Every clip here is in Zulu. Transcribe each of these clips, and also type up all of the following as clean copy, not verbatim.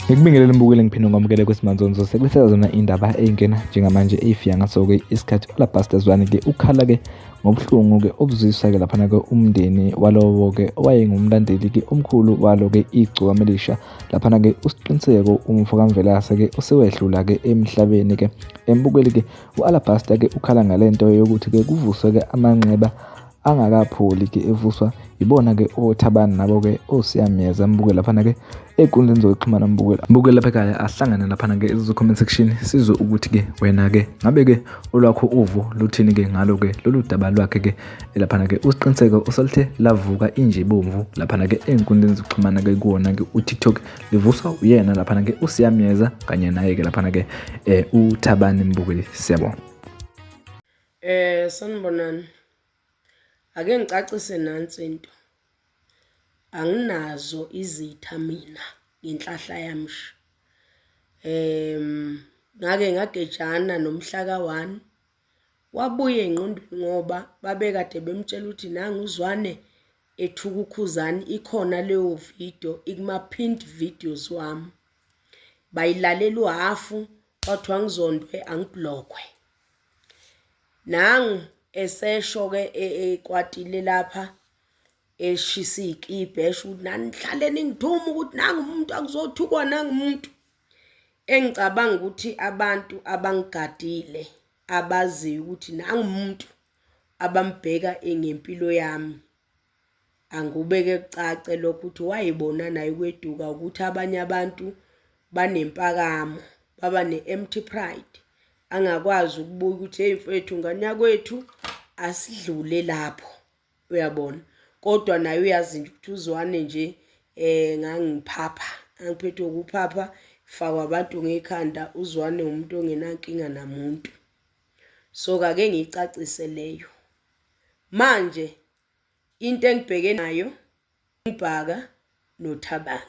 Ngikubingelele mbukele ngiphinde ngamukele kwesimanje sekulethela zona indaba ey'ngena njengamanje ey'fika ngaso-ke isikhathi uLabuster Zwane-ke ukhala-ke ngobuhlungu-ke obuzwisa-ke laphana-ke umndeni walowo-ke owayengumlandeli-ke omkhulu walo-ke igcuwa melisha laphana-ke uSiqiniseko umfo kaMvelase-ke osewedlula-ke emhlabeni-ke. Embukeli-ke u-Alabaster-ke ukhala ngale nto yokuthi-ke kuvuswe-ke amanxeba angakapholi-ke evuswa ibona-ke oThabani nabo-ke oSiyameza. Mbukele laphana-ke ey'nkundleni zokuxhumana mbukele lapha ekhaya ahlangane laphana-ke comment section sizwe ukuthi-ke wena-ke ngabe-ke olwakho uvo luthini-ke ngalo-ke lolu daba lwakhe-ke laphana-ke uSiqiniseko usoluthe lavuka inje bomvu laphana-ke ey'nkundleni zokuxhumana-ke kuwona-ke uTikTok livuswa uyena laphana-ke uSiyameza kanye naye-ke laphana-ke uThabani. Mbukeli, siyabona. Sanibonani. Ake ngicacise nansi into. Anginazo izitha mina ngenhlahla yami. Ngake ngagejana nomhla ka1 wabuye engqondweni ngoba babekade bemtshela ukuthi nanga uZwane ethuka ukhuzani ikhona leyo video ikuma pinned videos wami. Bayilalela uhafu kwathiwa ngizondwe angiblockwe. Nangu esesho-ke ekwatile lapha eshisa ikipe esho ukuthi nanihlaleni ngithuma ukuthi nanga umuntu akuzothukwa nanga umuntu. Engicabanga ukuthi abantu abangigadile abazi ukuthi nanga umuntu abambheka ngempilo yami. Angubeke kucace lokho ukuthi wayibona naye kweduka ukuthi abanye abantu banempakamo baba ne-empty pride. Angakwazi ukubuka ukuthi hey mfethu nganya kwethu asidlule lapho, uyabona. Kodwa naye uyazi nje ukuthi uZwane nje ngangiphapha angiphethwe ukuphapha fakwa abantu ngekhanda. uZwane umuntu ongenankinga namuntu, so kake ngicacise leyo. Manje into engibheke nayo uBhaka noThabani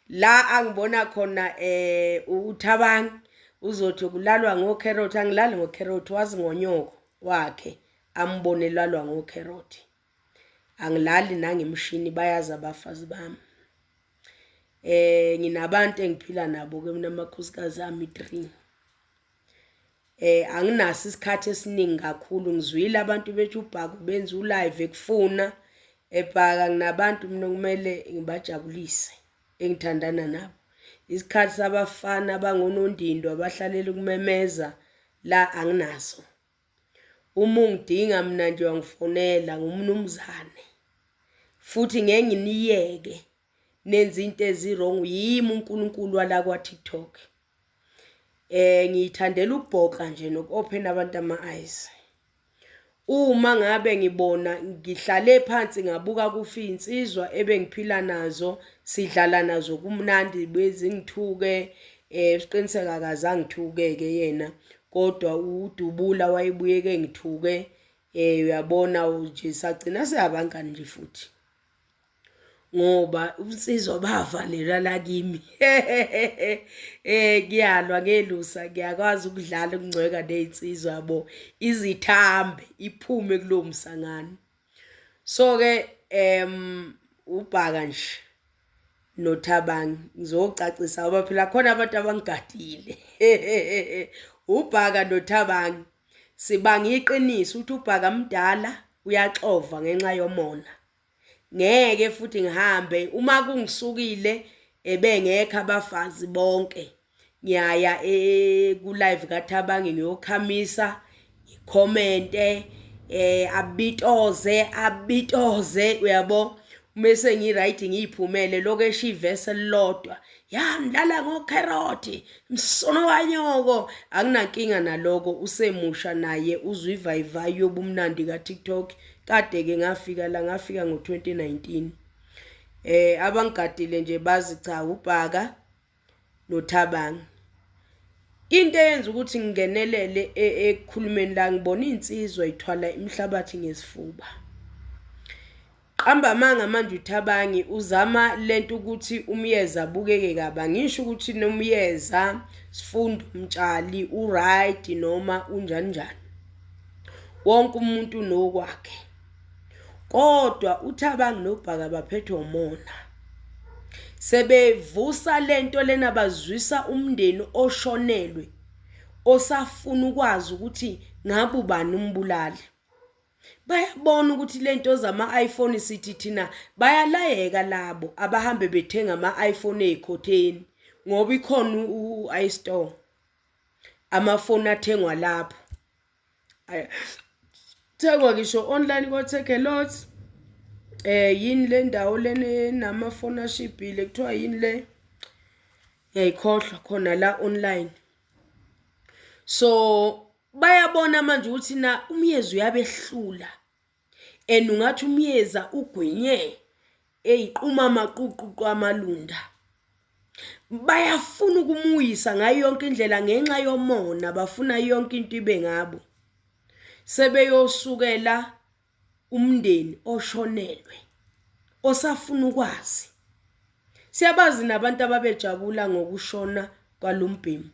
la angibona khona uThabani uzothi kulalwa ngokheroti. Angilali ngokheroti, wazi ngonyoko wakhe ambone lalwa ngokheroti. Angilali nangemshini, bayazi abafazi bami. Nginabantu engiphila nabo ke mina amakhosikazi ami 3. Anginaso isikhathi esiningi kakhulu ngizwile abantu bethi uBhaka benza ulive ekufuna eBhaka. Nginabantu mina kumele ngibajabulise engithandana nabo. Isikhathi sabafana abangonondindo abahlalela ukumemeza la anginaso. Uma ungidinga mina nje wangifonela ngumnumzane. Futhi ngeke nginiyeke nenza into ezirong yimi uNkulunkulu wala kwa TikTok. Ngiyithandela ukubhoka nje nokuopen abantu ama-eyes. Uma ngabe ngibona ngihlale phansi ngabuka kufa insizwa ebengiphila nazo sidlala nazo kumnandi bezingithuke. Siqiniseka akazangithuke-ke yena kodwa uDubula wayebuyeke ngithuke. Uyabona nje sagcina siyabangani nje futhi ngoba unsizwa bavalelwa la kimi. Ngiyalwa ngelusa, ngiyakwazi ukudlala ukungcweka nezinsizwa yabo izithambe iphume kulo msangano. So ke uBhaka nje noThabani ngizocacisa ngoba phela khona abantu abangigadile. uBhaka noThabani sibanga iqiniso ukuthi uBhaka mdala uyaxova ngenxa yomona. Ngeke futhi ngihambe uma kungisukile ebengekho abafazi bonke. Ngiyaya ku live kaThabani ngiyokhamisa ngicommente abitoze uyabo. Mase ngiright ngiyiphumele lokesha ivesi elilodwa ya ngidlala ngokheroti msono kanyoko. Anginankinga naloko, usemusha naye uzwivayiva yobumnandi kaTikTok. Kade-ke ngafika ngo-2019. Abangigadile nje bazi cha uBhaka noThabani. Into eyenza ukuthi ngingenelele ekukhulumeni la ngibona insizwa ithwala imhlabathi ngesifuba. qamba manga manje uThabangi uzama lento ukuthi umyeza abukeke kaba ngisho ukuthi nomyeza Sifundo Mtshali uright noma unjani njani wonke umuntu nokwakhe kodwa uThabangi noBhaka baphethwe umona sebevusa lento lena bazwisa umndeni oshonelwe osafuna ukwazi ukuthi ngabe ubani umbulali bayabona ukuthi lento zama-iPhone sithi thina bayalayeka labo abahambe bethenga ama-iPhone ezikhotheni ngoba ikhona u-iStore amafoni athengwa lapho thengwa ngisho online ko-Take a Lot yini le ndawo lene namafoni ashibhile kuthiwa yini le ngiyayikhohlwa khona la online so bayabona manje ukuthi na umyezi uyabehlula ungathi umyeza ugwinye eyiquma amaququ kwamalunda bayafuna ukumuyisa ngayo yonke indlela ngenxa yomona bafuna yonke into ibe ngabo sebeyosukela umndeni oshonelwe osafuna ukwazi siyabazi nabantu ababejabula ngokushona kwalumbhemu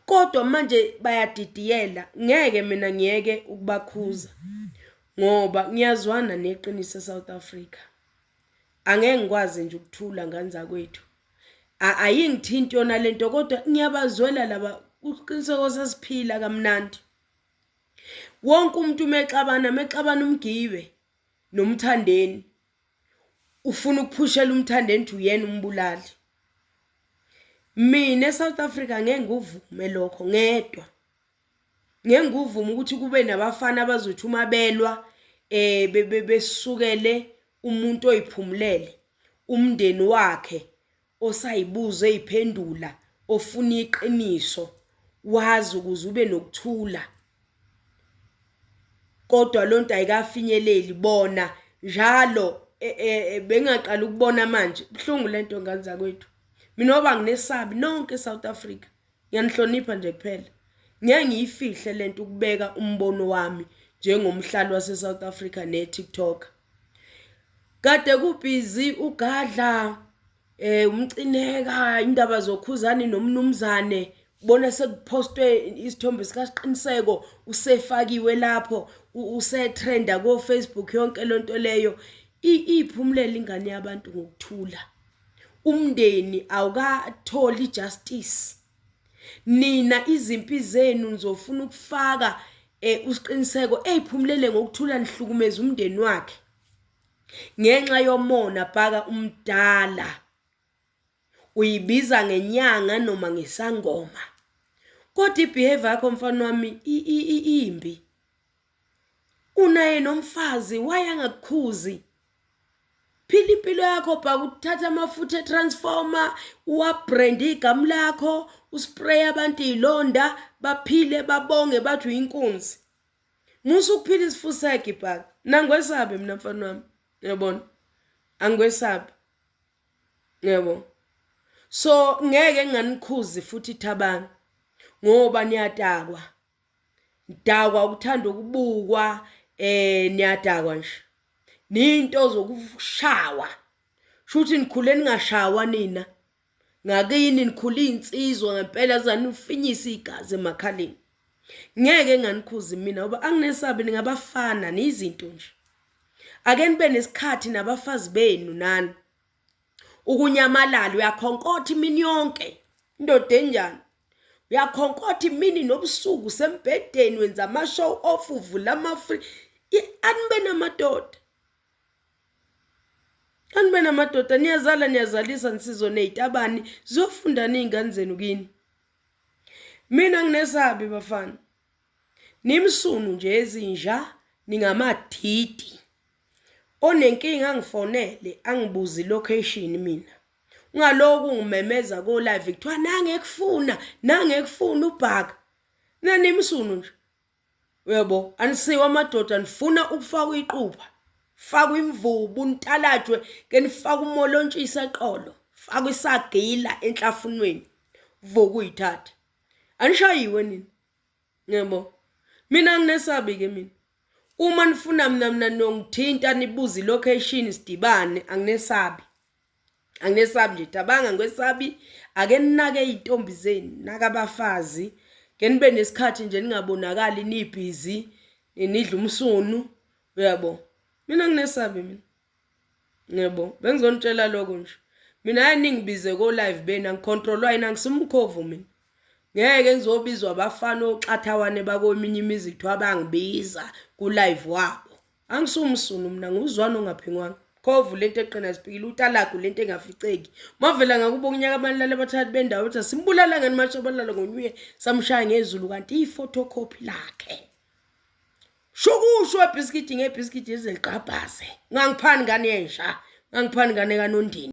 kodwa manje bayadidiyela ngeke mina ngiyeke ukubakhuza ngoba ngiyazwana neqiniso eSouth Africa angeke ngikwazi nje ukuthula nganza kwethu ayingithinti yona lento kodwa ngiyabazwela laba uqiniseko sesiphila kamnandi wonke umuntu mexabana umgibe nomthandeni ufuna ukuphushela umthandeni ukuthi uyena umbulali mina eSouth Africa ngeke ngivume lokho ngedwa ngeke ngivume ukuthi kube nabafana abazothi uma belwa besukele umuntu oyiphumulele umndeni wakhe osayibuza eziphendula ofuna iqiniso wazi ukuze ube nokuthula kodwa lonto ayikafinyeleli bona njalo bengaqala ukubona manje buhlungu lento nganza kwethu mina oba nginesabi nonke eSouth Africa ngiyanihlonipha nje kuphela ngeke ngiyifihle lento ukubeka umbono wami njengomhlali waseSouth Africa neTikTok kade kubhizi ugadla umcineka indaba zokhuzani nomnumzane bona sekupostwe isithombe sikaqiniseko usefakiwe lapho usetrenda ko Facebook yonke lonto leyo iphumulele ingane yabantu ngokuthula umndeni awukatholi justice nina izimpi zenu nizofuna ukufaka usiqiniseko eziphumulele ngokuthula nihlukumeza umndeni wakhe ngenxa yomona Bhaka umdala uyibiza ngenyanga noma ngesangoma kodwa ibehavior yakho mfana wami imbi unaye nomfazi wayangakukhuzi phila impilo yakho Bhaka uthatha amafutha etransformer uwabrand igama lakho uspray abantu izilonda baphile babonge bathi uyinkunzi musu ukuphila isifuseke Bhaka nangwesabe mina mfana wami yabona angwesabe yebo so ngeke nginikhuzi futhi Thabani ngoba niyadakwa ukuthanda ukubukwa niyadakwa nje ninto zokushawa shuthi nikhule ningashawa nina ngakini nikhula insizwa ngempela zani ufinyisa igazi emakhaleni ngeke nganikhuzi mina ngoba anginesabe ningabafana nizinto nje ake nibe nesikhathi nabafazi benu nani ukunyamalala uyakhonkotha imini yonke indoda enjani uyakhonkotha imini nobusuku sembedeni wenza ama show off uvula ama-free anibe namadoda niyazalisa nisizo nezitabani ziyofunda nezingane zenu kini mina nginesabi bafana nimsunu nje ezinja ningamadidi onenkinga angifonele angibuza ilocation mina ungaloku ngimemeza ko live kuthiwa nangekufuna uBhaka nanimsunu nje uyabo anisiwa amadoda nifuna ukufaka iqupha faka imvubu untalajwe ke nifaka umolontshisa eqolo faka isagila enhlafunweni vuka uyithathe anishayiwe nini yebo mina nginesabi ke mina uma nifuna mina nongithinta nibuze ilocation sidibane, anginesabi nje, dabanga ngwesabi. Ake ninake izintombi zenu, naka abafazi, ke nibe nesikhathi nje ningabonakali nibhizi nidla umsunu, uyabo. Mina nginesabi mina, yebo, bengizonitshela lokho nje. Mina ayiningibize ko live bena ngicontrolwa yina, ngisumkhovu mina. Ngeke ngizobizwa abafana oxathawane bakominye imizi kuthiwa bangibiza ku live wabo. Angisumsunu mina, nguzwana ongaphingwanga. Khovu lento eqina sipikile uTalagu lento engaficeki. Mavela ngakubo kunyaka abanilala abathathu bendawo uthi simbulala ngani mashabalala ngonyuye samshaya ngezulu kanti iphotocopy lakhe. Shukusho ebhiskidi ngebhiskidi ezeliqabhaze. Ngangiphani ngane yensha, ngangiphani ngane kanondini.